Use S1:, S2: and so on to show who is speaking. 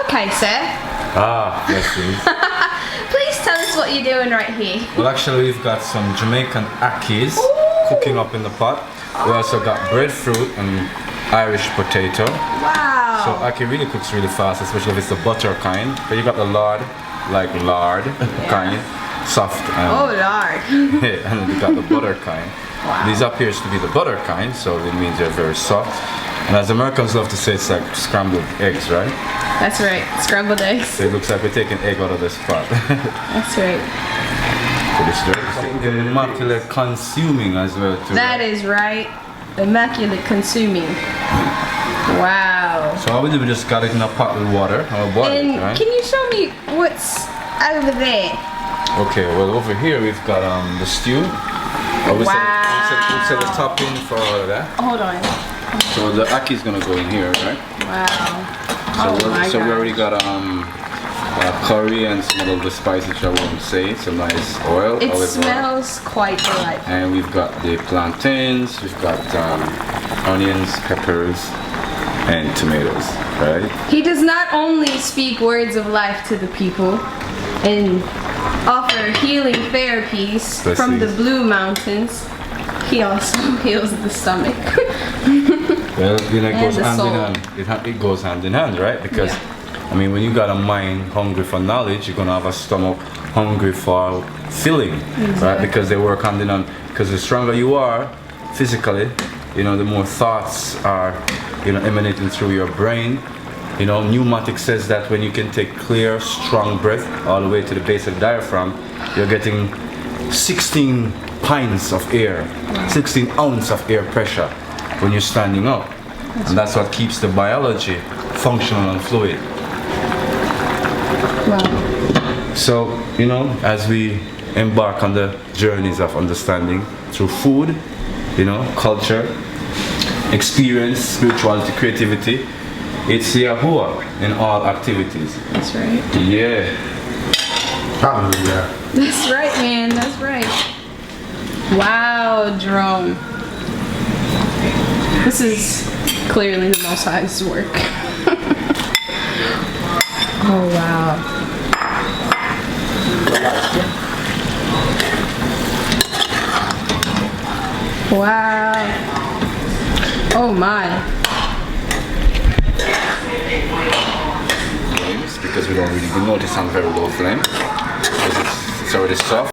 S1: Okay, sir.
S2: Ah, yes, please.
S1: Please tell us what you're doing right here.
S2: Well, actually, we've got some Jamaican akis cooking up in the pot. We also got breadfruit and Irish potato.
S1: Wow.
S2: So aki really cooks really fast, especially if it's the butter kind. But you got the lard, like lard kind, soft. And,
S1: Oh, Lord.
S2: and then you got the butter kind.
S1: Wow.
S2: These appears to be the butter kind, so it means they're very soft. And as Americans love to say, it's like scrambled eggs, right?
S1: That's right. Scrambled eggs.
S2: So it looks like we're taking egg out of this pot.
S1: That's right.
S2: Immaculate consuming as well too.
S1: That is right. Immaculate consuming. Wow.
S2: So how we do, we just got it in a pot with water and we'll boil
S1: And
S2: it, right?
S1: can you show me what's over there?
S2: Okay, well over here we've got the stew. We set the topping for all of that.
S1: Hold on.
S2: So the aki is gonna go in here, right?
S1: Wow.
S2: So we already got curry and some of the spices which I won't say. Some nice oil.
S1: It
S2: olive oil.
S1: smells quite delightful.
S2: And we've got the plantains, we've got onions, peppers, and tomatoes, right?
S1: He does not only speak words of life to the people and offer healing therapies from the Blue Mountains, he also heals the stomach.
S2: Well, you know, it goes
S1: the
S2: hand in
S1: soul.
S2: hand. It goes hand in hand, right? Because, I mean, when you got a mind hungry for knowledge, you're gonna have a stomach hungry for filling, right? Because they work hand in hand. Because the stronger you are physically, you know, the more thoughts are, you know, emanating through your brain. You know, pneumatic says that when you can take clear, strong breath all the way to the base of the diaphragm, you're getting 16 pints of air, 16 ounces of air pressure when you're standing up. And that's what keeps the biology functional and fluid.
S1: Wow.
S2: So, you know, as we embark on the journeys of understanding through food, you know, culture, experience, spirituality, creativity, it's Yahuwah in all activities.
S1: That's right.
S2: Yeah. Hallelujah.
S1: That's right, man. That's right. Wow, Jerome. This is clearly the Most High's work. Oh, wow. Wow. Oh, my.
S2: Because we don't really notice on very low flame. Because it's already soft.